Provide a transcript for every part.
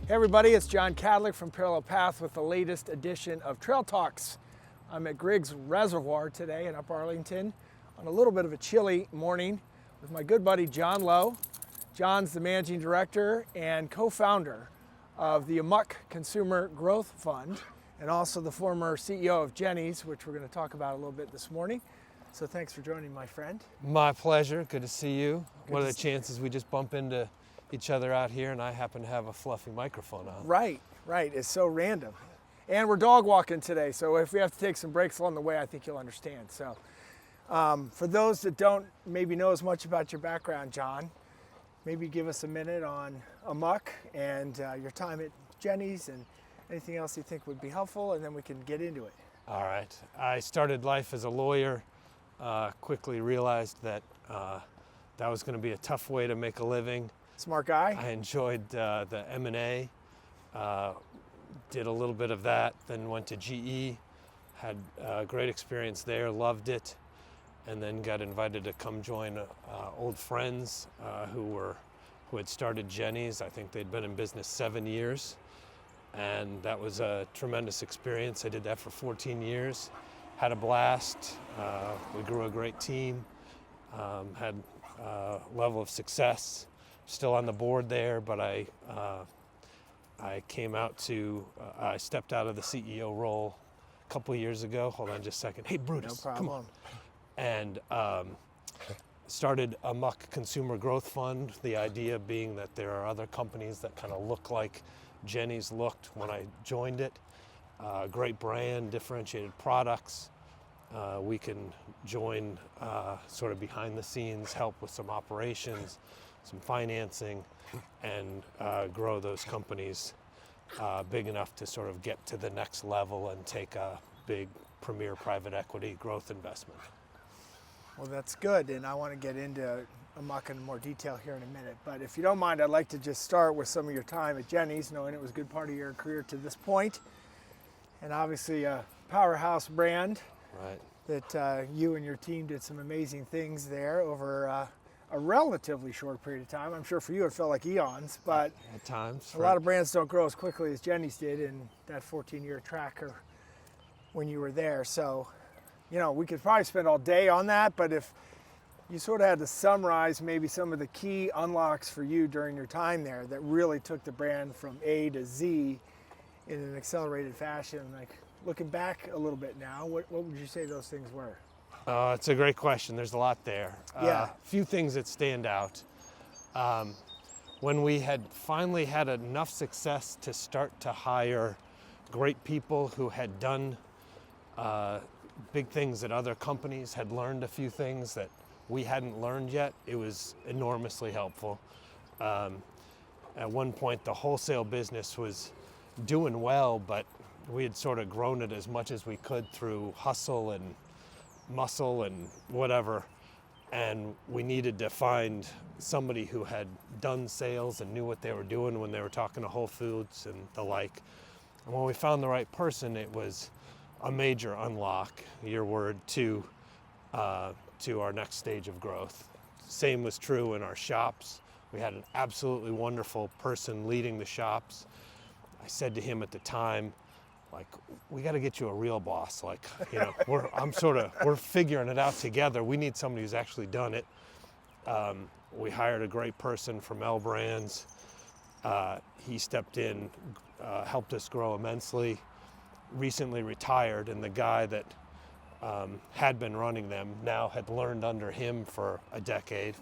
Hey everybody, it's John Kadlic from Parallel Path with the latest edition of Trail Talks. I'm at Griggs Reservoir today in Up Arlington on a little bit of a chilly morning with my good buddy John Lowe. John's the managing director and co-founder of the Amok Consumer Growth Fund and also the former CEO of Jenny's, which we're going to talk about a little bit this morning. So thanks for joining, my friend. My pleasure. Good to see you. What are the chances we just bump into each other out here and I happen to have a fluffy microphone on? Right. It's so random. And we're dog walking today, so if we have to take some breaks along the way, I think you'll understand. So for those that don't maybe know as much about your background, John, maybe give us a minute on Amok and your time at Jenny's and anything else you think would be helpful, and then we can get into it. All right. I started life as a lawyer, quickly realized that that was going to be a tough way to make a living. Smart guy. I enjoyed the M&A, did a little bit of that, then went to GE, had a great experience there, loved it, and then got invited to come join old friends who had started Jenny's. I think they'd been in business 7 years, and that was a tremendous experience. I did that for 14 years, had a blast. We grew a great team, had a level of success. Still on the board there, but I came out to, I stepped out of the CEO role a couple of years ago. Hold on just a second. Hey, Brutus, No problem. come on. And started Amok Consumer Growth Fund, the idea being that there are other companies that kind of look like Jenny's looked when I joined it. Great brand, differentiated products. We can join sort of behind the scenes, help with some operations, some financing, and grow those companies big enough to sort of get to the next level and take a big premier private equity growth investment. Well, that's good, and I want to get into Amok in more detail here in a minute. But if you don't mind, I'd like to just start with some of your time at Jenny's, knowing it was a good part of your career to this point, and obviously a powerhouse brand. Right. That you and your team did some amazing things there over a relatively short period of time. I'm sure for you it felt like eons, but at times a lot of brands don't grow as quickly as Jenny's did in that 14-year track when you were there. So, you know, we could probably spend all day on that, but if you sort of had to summarize maybe some of the key unlocks for you during your time there that really took the brand from A to Z in an accelerated fashion, like looking back a little bit now, what would you say those things were? It's a great question. There's a lot there. Yeah. Few things that stand out. When we had finally had enough success to start to hire great people who had done big things at other companies, had learned a few things that we hadn't learned yet, it was enormously helpful. At one point, the wholesale business was doing well, but we had sort of grown it as much as we could through hustle and muscle and whatever, and we needed to find somebody who had done sales and knew what they were doing when they were talking to Whole Foods and the like. And when we found the right person, it was a major unlock, your word, to our next stage of growth. Same was true in our shops. We had an absolutely wonderful person leading the shops. I said to him at the time, like, we got to get you a real boss. Like, you know, we're figuring it out together. We need somebody who's actually done it. We hired a great person from L Brands. He stepped in, helped us grow immensely. Recently retired, and the guy that had been running them now had learned under him for a decade,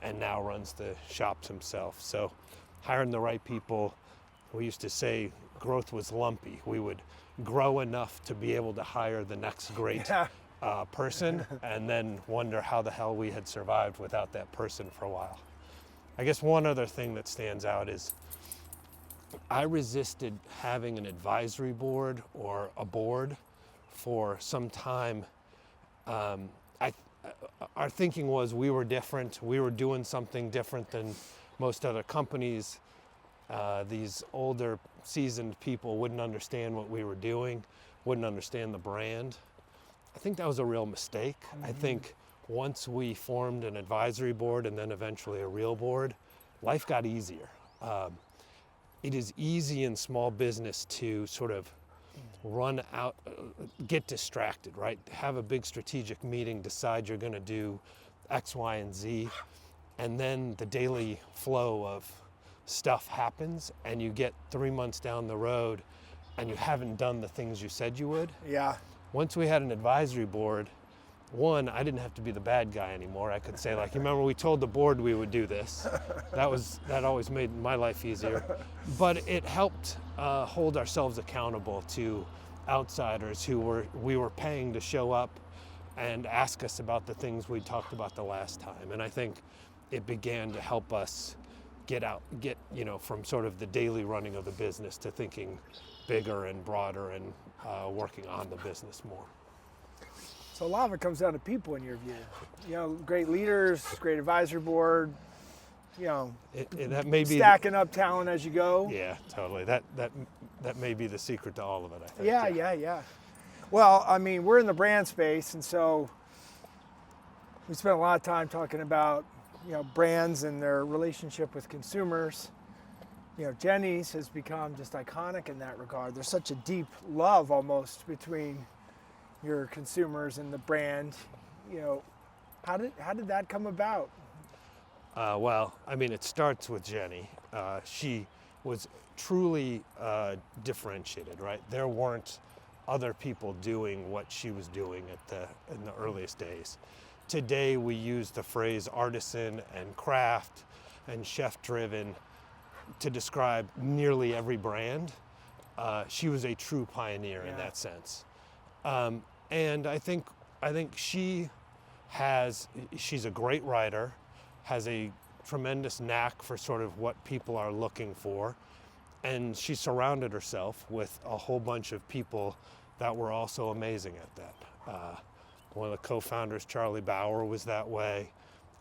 and now runs the shops himself. So, hiring the right people. We used to say growth was lumpy. We would grow enough to be able to hire the next great person and then wonder how the hell we had survived without that person for a while. I guess one other thing that stands out is I resisted having an advisory board or a board for some time. Our thinking was we were different. We were doing something different than most other companies. These older, seasoned people wouldn't understand what we were doing, wouldn't understand the brand. I think that was a real mistake. Mm-hmm. I think once we formed an advisory board and then eventually a real board, life got easier. it is easy in small business to sort of run out, get distracted, right? Have a big strategic meeting, decide you're going to do X, Y, and Z, and then the daily flow of stuff happens, and you get 3 months down the road, and you haven't done the things you said you would. Yeah. Once we had an advisory board, one, I didn't have to be the bad guy anymore. I could say, like, you remember we told the board we would do this. That always made my life easier. But it helped hold ourselves accountable to outsiders who we were paying to show up and ask us about the things we talked about the last time. And I think it began to help us get from sort of the daily running of the business to thinking bigger and broader and working on the business more. So a lot of it comes down to people in your view. Great leaders, great advisory board, that may be stacking up talent as you go. Yeah, totally. That may be the secret to all of it, I think. Yeah. Well, I mean, we're in the brand space, and so we spent a lot of time talking about, brands and their relationship with consumers. Jenny's has become just iconic in that regard. There's such a deep love almost between your consumers and the brand. How did that come about? Well, I mean, it starts with Jenny. She was truly differentiated, right? There weren't other people doing what she was doing in the earliest days. Today, we use the phrase artisan and craft and chef-driven to describe nearly every brand. She was a true pioneer in that sense. And I think she's a great writer, has a tremendous knack for sort of what people are looking for. And she surrounded herself with a whole bunch of people that were also amazing at that. One of the co-founders, Charlie Bauer, was that way.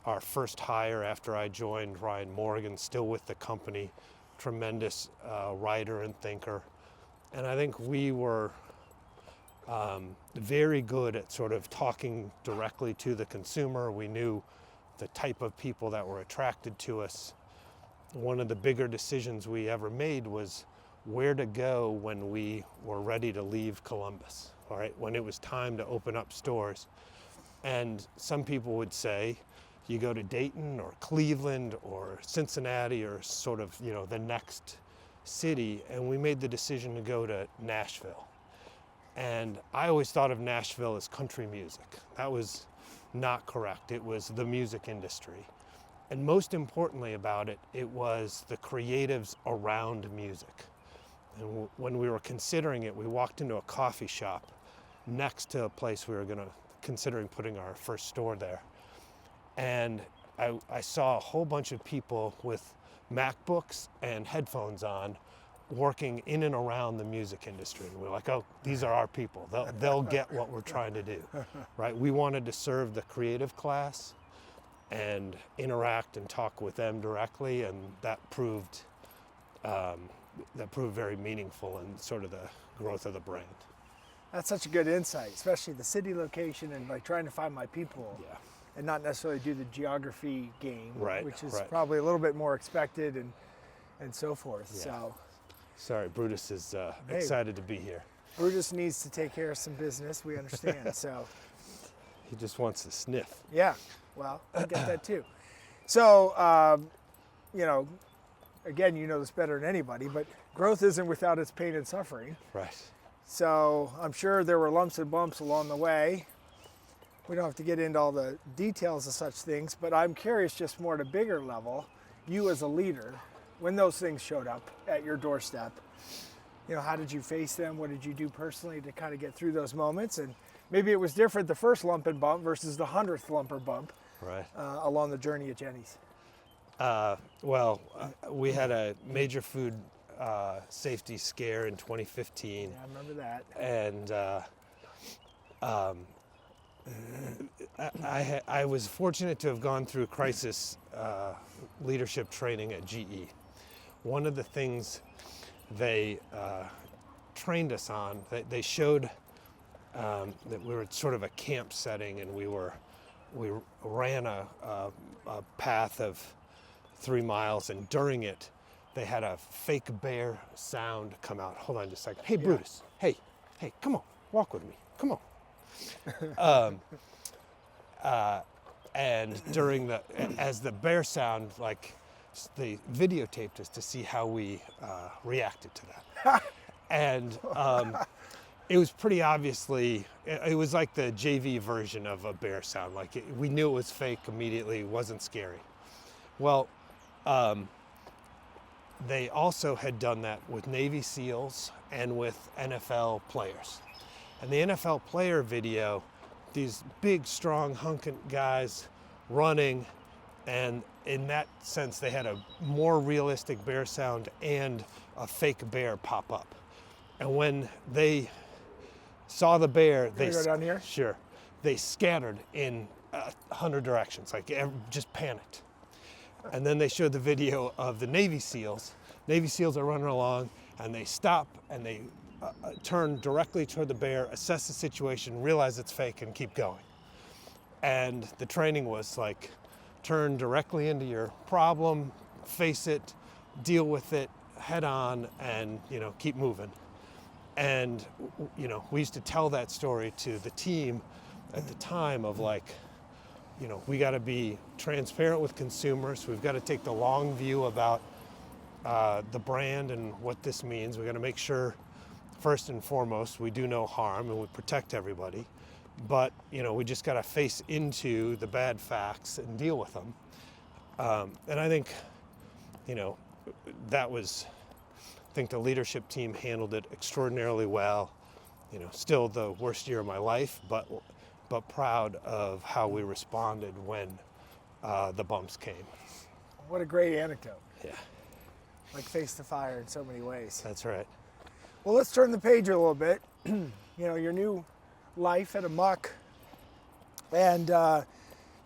Our first hire after I joined, Ryan Morgan, still with the company, tremendous writer and thinker. And I think we were very good at sort of talking directly to the consumer. We knew the type of people that were attracted to us. One of the bigger decisions we ever made was where to go when we were ready to leave Columbus, all right? When it was time to open up stores. And some people would say, you go to Dayton or Cleveland or Cincinnati or sort of, the next city. And we made the decision to go to Nashville. And I always thought of Nashville as country music. That was not correct. It was the music industry. And most importantly about it, it was the creatives around music. And when we were considering it, we walked into a coffee shop next to a place we were considering putting our first store there. And I saw a whole bunch of people with MacBooks and headphones on working in and around the music industry. And we're like, oh, these are our people. They'll get what we're trying to do, right? We wanted to serve the creative class and interact and talk with them directly, and that proved very meaningful in sort of the growth of the brand. That's such a good insight, especially the city location and like trying to find my people. Yeah. And not necessarily do the geography game, right, which is right. probably a little bit more expected and so forth. Yeah. So, sorry, Brutus is excited to be here. Brutus needs to take care of some business. We understand. So he just wants to sniff. Yeah, well, I get that too. So, again, you know this better than anybody, but growth isn't without its pain and suffering. Right. So I'm sure there were lumps and bumps along the way. We don't have to get into all the details of such things, but I'm curious just more at a bigger level, you as a leader, when those things showed up at your doorstep, how did you face them? What did you do personally to kind of get through those moments? And maybe it was different the first lump and bump versus the 100th lump or bump along the journey at Jenny's. We had a major food safety scare in 2015. Yeah, I remember that. And I was fortunate to have gone through crisis leadership training at GE. One of the things they trained us on, they showed that we were at sort of a camp setting, and we ran a path of 3 miles, and during it they had a fake bear sound come out. Hold on just a second. Hey, Brutus. Hey, come on, walk with me. Come on. And as the bear sound, like, they videotaped us to see how we reacted to that. And it was pretty obviously, it was like the JV version of a bear sound. Like, we knew it was fake immediately, it wasn't scary. Well, they also had done that with Navy SEALs and with NFL players. And the NFL player video, these big, strong, hunking guys running, and in that sense, they had a more realistic bear sound and a fake bear pop up. And when they saw the bear, they go down here? Sure. They scattered in 100 directions, like just panicked. And then they showed the video of the Navy SEALs. Navy SEALs are running along, and they stop and they turn directly toward the bear, assess the situation, realize it's fake, and keep going. And the training was like, turn directly into your problem, face it, deal with it head on, and keep moving. And we used to tell that story to the team at the time of like, we got to be transparent with consumers. We've got to take the long view about the brand and what this means. We got to make sure, first and foremost, we do no harm and we protect everybody. But we just got to face into the bad facts and deal with them. And I think, I think the leadership team handled it extraordinarily well. Still the worst year of my life, but proud of how we responded when the bumps came. What a great anecdote. Yeah. Like face the fire in so many ways. That's right. Well, let's turn the page a little bit. Your new life at Amok. And,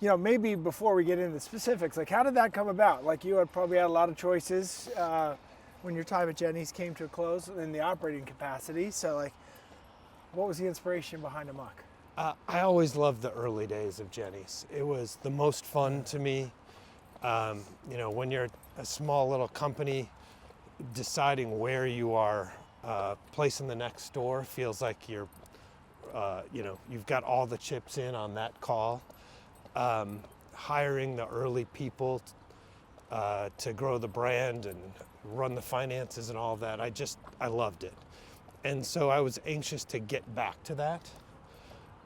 maybe before we get into the specifics, like, how did that come about? Like, you had probably had a lot of choices when your time at Jenny's came to a close in the operating capacity. So, like, what was the inspiration behind Amok? I always loved the early days of Jenny's. It was the most fun to me. When you're a small little company, deciding where you are placing the next store feels like you're, you've got all the chips in on that call. Hiring the early people to grow the brand and run the finances and all of that, I loved it. And so I was anxious to get back to that.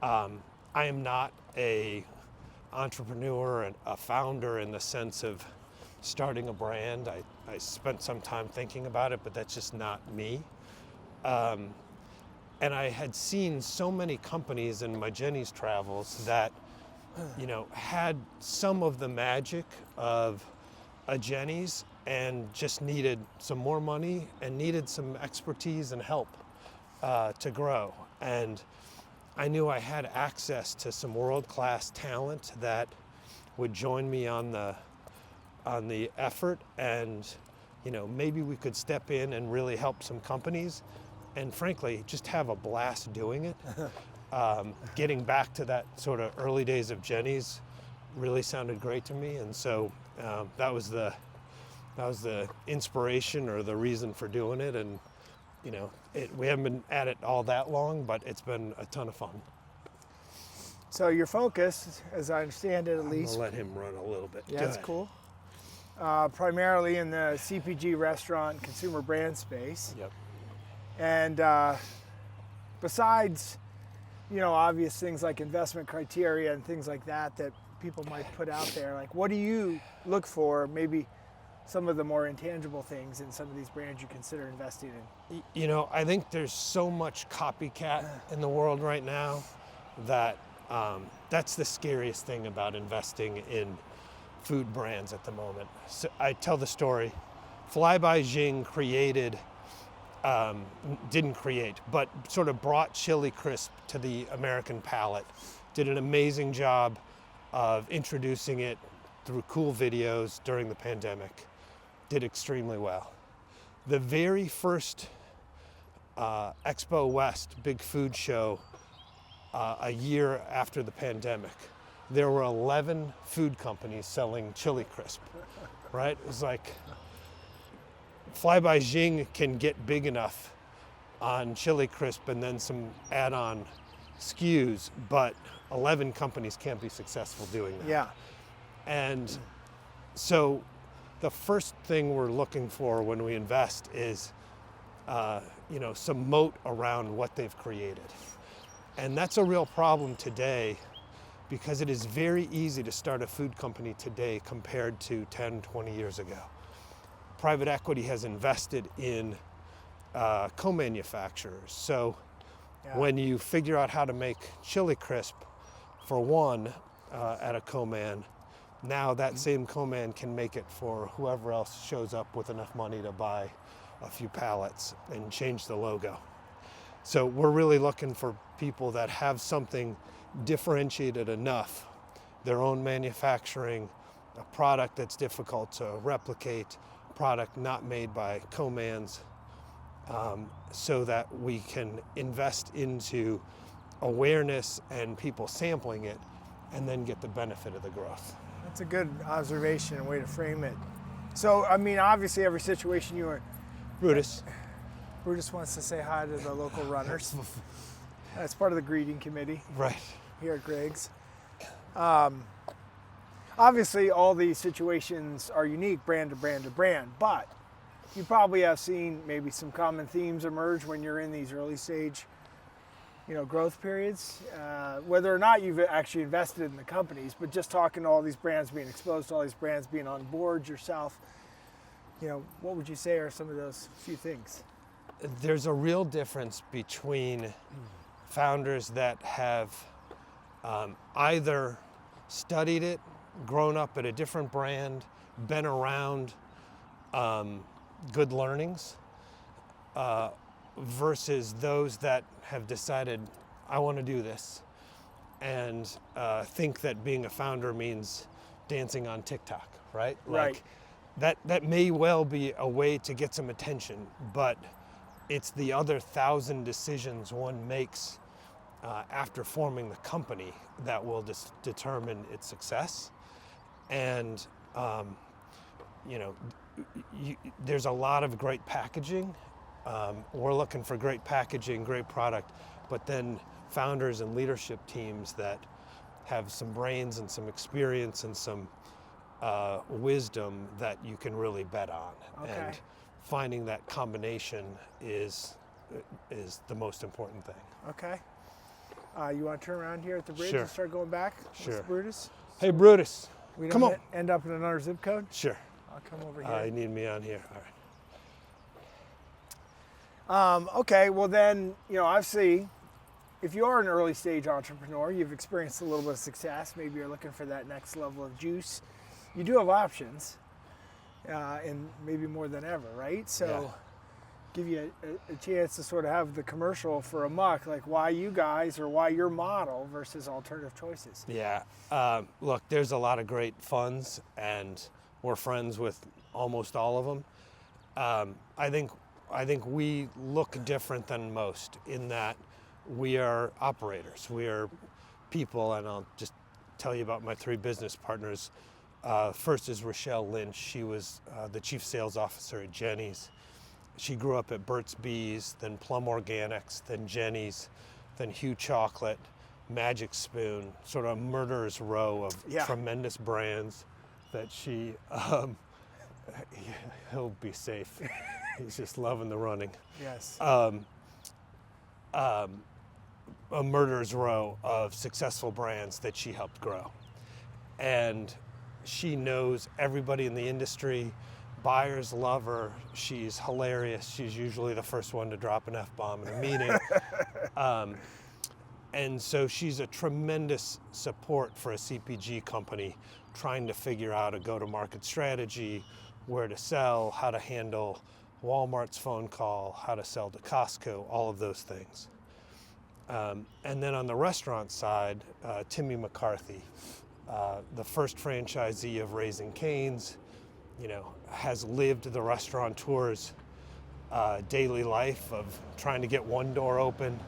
I am not a entrepreneur and a founder in the sense of starting a brand. I spent some time thinking about it, but that's just not me. And I had seen so many companies in my Jenny's travels that, had some of the magic of a Jenny's and just needed some more money and needed some expertise and help to grow. And I knew I had access to some world-class talent that would join me on the effort, and maybe we could step in and really help some companies, and frankly, just have a blast doing it. Getting back to that sort of early days of Jenny's really sounded great to me, and so that was the inspiration or the reason for doing it. And we haven't been at it all that long, but it's been a ton of fun. So your focus, as I understand it at least, I'll let him run a little bit. Yeah, that's cool. Primarily in the CPG restaurant consumer brand space. Yep. And besides, obvious things like investment criteria and things like that people might put out there, like, what do you look for, maybe some of the more intangible things in some of these brands you consider investing in? I think there's so much copycat in the world right now that that's the scariest thing about investing in food brands at the moment. So I tell the story. Flyby Jing didn't create, but sort of brought chili crisp to the American palate. Did an amazing job of introducing it through cool videos during the pandemic. Did extremely well. The very first Expo West big food show a year after the pandemic, there were 11 food companies selling chili crisp, right? It was like, Flyby Jing can get big enough on Chili Crisp and then some add-on SKUs, but 11 companies can't be successful doing that. Yeah. And so the first thing we're looking for when we invest is some moat around what they've created. And that's a real problem today, because it is very easy to start a food company today compared to 10, 20 years ago. Private equity has invested in co-manufacturers. So when you figure out how to make Chili Crisp for one at a co-man, now that same co-man can make it for whoever else shows up with enough money to buy a few pallets and change the logo. So we're really looking for people that have something differentiated enough, their own manufacturing, a product that's difficult to replicate, product not made by co-mans, so that we can invest into awareness and people sampling it and then get the benefit of the growth. That's a good observation and way to frame it. So, I mean, obviously every situation you are... Brutus. Brutus wants to say hi to the local runners. That's part of the greeting committee. Right. Here at Griggs. Obviously, all these situations are unique brand to brand to brand, but you probably have seen maybe some common themes emerge when you're in these early stage, growth periods. Whether or not you've actually invested in the companies, but just talking to all these brands, being exposed to all these brands, being on board yourself, what would you say are some of those few things? There's a real difference between founders that have either studied it, grown up at a different brand, been around good learnings, versus those that have decided, I want to do this, and think that being a founder means dancing on TikTok, right? Right. That may well be a way to get some attention, but it's the other 1,000 decisions one makes after forming the company that will determine its success. And there's a lot of great packaging. We're looking for great packaging, great product, but then founders and leadership teams that have some brains and some experience and some wisdom that you can really bet on. Okay. And finding that combination is the most important thing. Okay. You want to turn around here at the bridge Sure. and start going back? Sure. With Brutus? Hey, Brutus, We come don't on. end up in another zip code? Sure. I'll come over here. You need me on here. All right. Okay, well then, obviously, if you are an early stage entrepreneur, you've experienced a little bit of success, maybe you're looking for that next level of juice, you do have options, and maybe more than ever, right? So give you a chance to sort of have the commercial for Amok, like why you guys or why your model versus alternative choices. Yeah. Look, there's a lot of great funds, and we're friends with almost all of them. I think we look different than most in that we are operators. We are people, and I'll just tell you about my 3 business partners. First is Rochelle Lynch. She was the chief sales officer at Jenny's. She grew up at Burt's Bees, then Plum Organics, then Jenny's, then Hugh Chocolate, Magic Spoon, sort of a murderer's row of tremendous brands that she, he'll be safe. He's just loving the running. Yes. A murderer's row of successful brands that she helped grow. And she knows everybody in the industry. Buyers love her. She's hilarious. She's usually the first one to drop an F-bomb in a meeting. And so she's a tremendous support for a CPG company trying to figure out a go-to-market strategy, where to sell, how to handle Walmart's phone call, how to sell to Costco, all of those things. And then on the restaurant side, Timmy McCarthy, the first franchisee of Raising Cane's, has lived the restaurateur's daily life of trying to get one door open,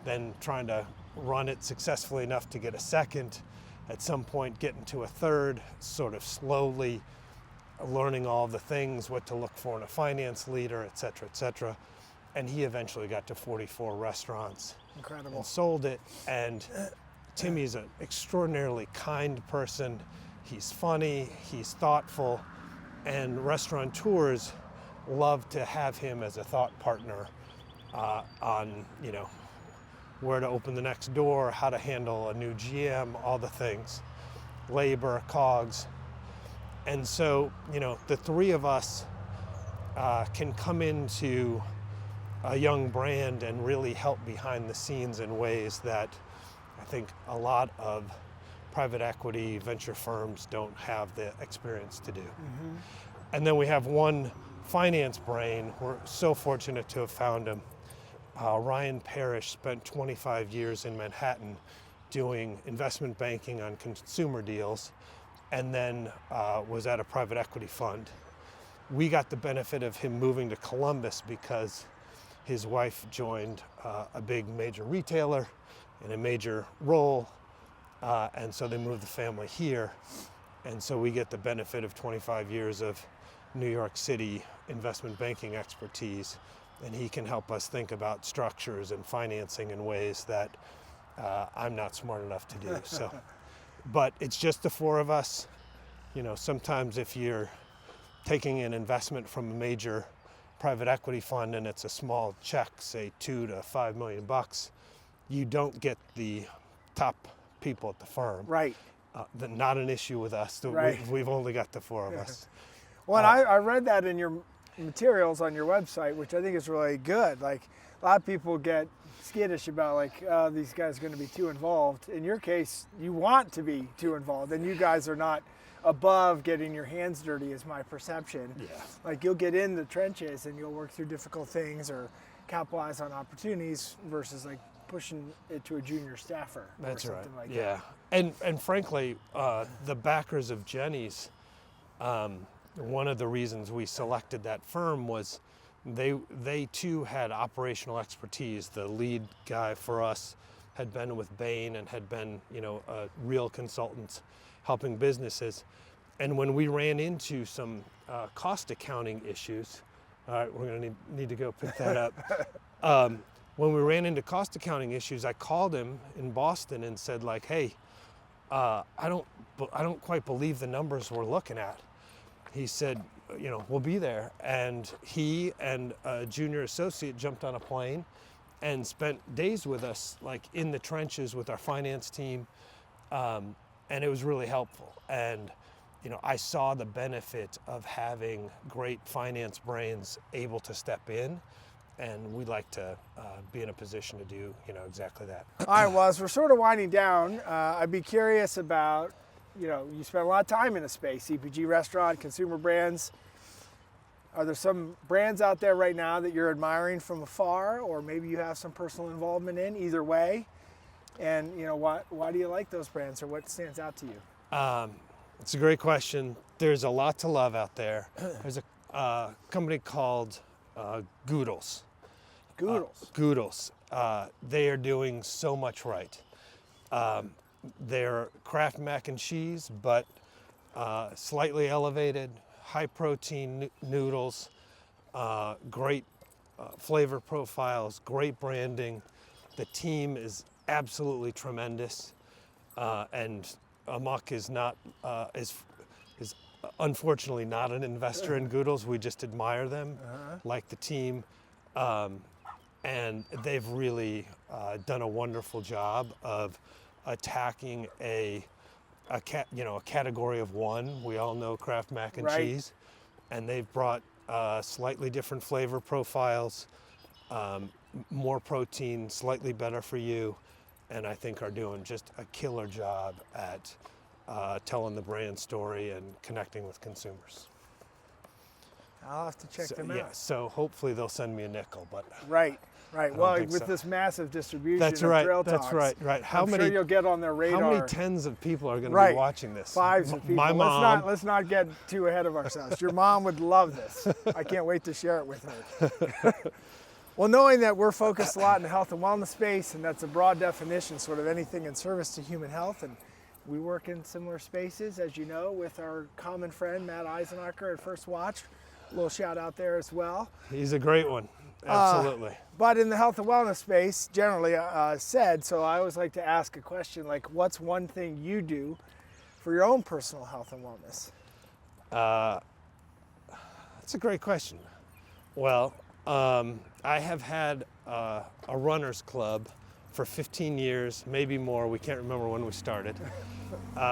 then trying to run it successfully enough to get a second, at some point getting to a third, sort of slowly learning all the things, what to look for in a finance leader, et cetera, et cetera. And he eventually got to 44 restaurants. Incredible. And sold it. And Timmy's an extraordinarily kind person. He's funny, he's thoughtful, and restaurateurs love to have him as a thought partner on, where to open the next door, how to handle a new GM, all the things, labor, COGS. And so, the three of us can come into a young brand and really help behind the scenes in ways that I think a lot of private equity venture firms don't have the experience to do. Mm-hmm. And then we have one finance brain. We're so fortunate to have found him. Ryan Parrish spent 25 years in Manhattan doing investment banking on consumer deals, and then was at a private equity fund. We got the benefit of him moving to Columbus because his wife joined a big major retailer in a major role, and so they moved the family here. And so we get the benefit of 25 years of New York City investment banking expertise, and he can help us think about structures and financing in ways that I'm not smart enough to do. So, but it's just the four of us. Sometimes if you're taking an investment from a major private equity fund and it's a small check, say $2 to $5 million, you don't get the top people at the firm. Right. Not an issue with us. Right. We've only got the four of us. Well, I read that in your materials on your website, which I think is really good. Like, a lot of people get skittish about these guys are going to be too involved. In your case, you want to be too involved, and you guys are not above getting your hands dirty, is my perception. Yeah. Like, you'll get in the trenches and you'll work through difficult things or capitalize on opportunities versus pushing it to a junior staffer. That's or something right. Like yeah. that. And frankly, the backers of Jenny's, one of the reasons we selected that firm was they too had operational expertise. The lead guy for us had been with Bain and had been, a real consultant helping businesses. And when we ran into some cost accounting issues, all right, we're going to need to go pick that up. When we ran into cost accounting issues, I called him in Boston and said, hey, I don't quite believe the numbers we're looking at. He said, we'll be there. And he and a junior associate jumped on a plane and spent days with us, in the trenches with our finance team. And it was really helpful. And, I saw the benefit of having great finance brains able to step in. And we'd like to be in a position to do, exactly that. All right, well, as we're sort of winding down, I'd be curious about, you spent a lot of time in a space, CPG restaurant, consumer brands. Are there some brands out there right now that you're admiring from afar, or maybe you have some personal involvement in, either way? And, why do you like those brands, or what stands out to you? It's a great question. There's a lot to love out there. There's a company called Goodles. Goodles. They are doing so much right. They're Kraft mac and cheese, but slightly elevated, high protein noodles, great flavor profiles, great branding. The team is absolutely tremendous, and Amok is not is unfortunately not an investor in Goodles. We just admire them, like the team, and they've really done a wonderful job of attacking a category of one. We all know Kraft mac and cheese, and they've brought slightly different flavor profiles, more protein, slightly better for you, and I think are doing just a killer job at telling the brand story and connecting with consumers. I'll have to check them out. Yeah, so hopefully they'll send me a nickel, but Right. Well, with so. this massive distribution That's of right. Trail That's Talks, right. I'm sure you'll get on their radar. How many tens of people are going to be watching this? Fives of people. My mom. Let's not get too ahead of ourselves. Your mom would love this. I can't wait to share it with her. Well, knowing that we're focused a lot in the health and wellness space, and that's a broad definition, sort of anything in service to human health, and We work in similar spaces, as you know, with our common friend, Matt Eisenacher at First Watch. A little shout out there as well. He's a great one. Absolutely. But in the health and wellness space, generally said, so I always like to ask a question like, what's one thing you do for your own personal health and wellness? That's a great question. Well, I have had a runners club for 15 years, maybe more. We can't remember when we started.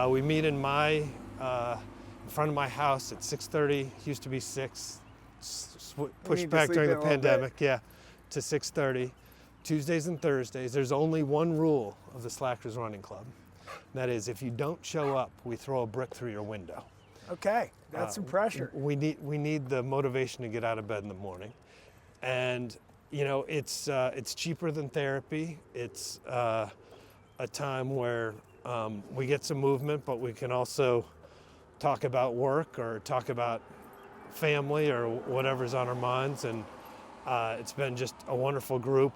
We meet in front of my house at 6:30. Used to be 6. Pushed back during the pandemic, to 6:30. Tuesdays and Thursdays. There's only one rule of the Slackers Running Club. And that is, if you don't show up, we throw a brick through your window. Okay, that's some pressure. We need the motivation to get out of bed in the morning, and you know it's cheaper than therapy. It's a time where we get some movement, but we can also talk about work or talk about family or whatever's on our minds. And it's been just a wonderful group.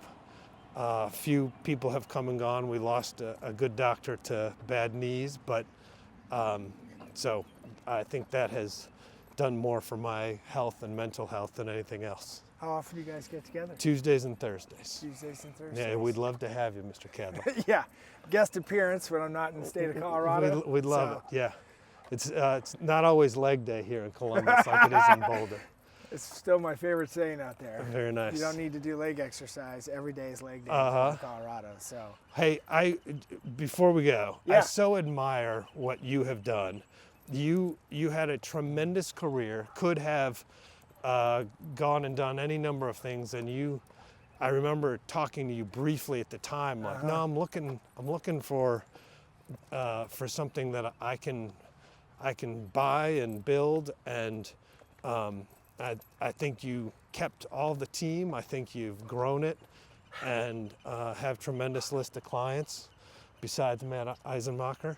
Few people have come and gone. We lost a good doctor to bad knees, but so I think that has done more for my health and mental health than anything else. How often do you guys get together? Tuesdays and Thursdays. Tuesdays and Thursdays. Yeah, we'd love to have you, Mr. Kadlic. Yeah, guest appearance when I'm not in the state of Colorado. We'd love it, yeah. It's not always leg day here in Columbus like it is in Boulder. It's still my favorite saying out there. Very nice. You don't need to do leg exercise. Every day is leg day in Colorado. So. Hey, before we go, Yeah. I so admire what you have done. You had a tremendous career, could have gone and done any number of things, and I remember talking to you briefly at the time, like, no, I'm looking for something that I can buy and build, and I think you kept all the team. I think you've grown it, and have tremendous list of clients, besides Matt Eisenacher,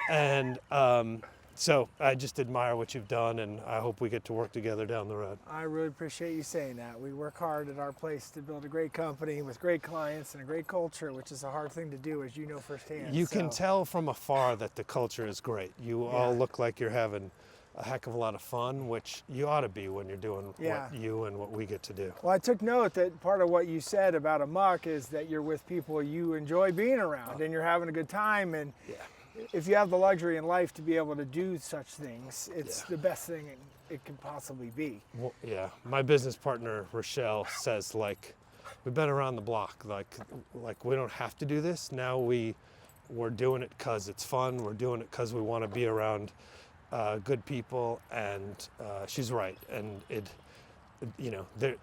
and so I just admire what you've done, and I hope we get to work together down the road. I really appreciate you saying that. We work hard at our place to build a great company with great clients and a great culture, which is a hard thing to do, as you know firsthand. You can tell from afar that the culture is great. You all look like you're having a heck of a lot of fun, which you ought to be when you're doing what you and what we get to do. Well, I took note that part of what you said about Amok is that you're with people you enjoy being around and you're having a good time, and if you have the luxury in life to be able to do such things, it's the best thing it can possibly be. Well, yeah, my business partner Rochelle says, like, we've been around the block, like we don't have to do this. Now we're doing it because it's fun. We're doing it because we want to be around good people, and she's right. And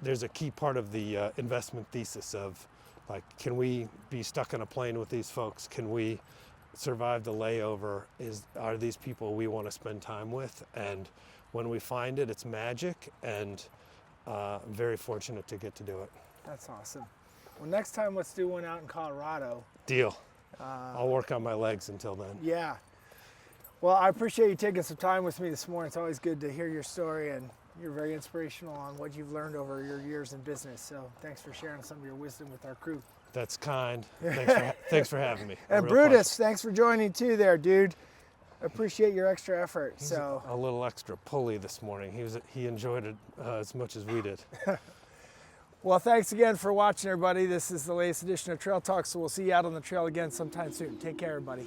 there's a key part of the investment thesis of, like, can we be stuck in a plane with these folks? Can we survive the layover? Are these people we want to spend time with? And when we find it, it's magic, and very fortunate to get to do it. That's awesome. Well, next time let's do one out in Colorado. Deal. I'll work on my legs until then. Yeah. Well, I appreciate you taking some time with me this morning. It's always good to hear your story, and you're very inspirational on what you've learned over your years in business. So thanks for sharing some of your wisdom with our crew. That's kind. Thanks for having me. And Brutus, thanks for joining too there, dude. Appreciate your extra effort. He's a little extra pulley this morning. He enjoyed it as much as we did. Well, thanks again for watching, everybody. This is the latest edition of Trail Talk, so we'll see you out on the trail again sometime soon. Take care, everybody.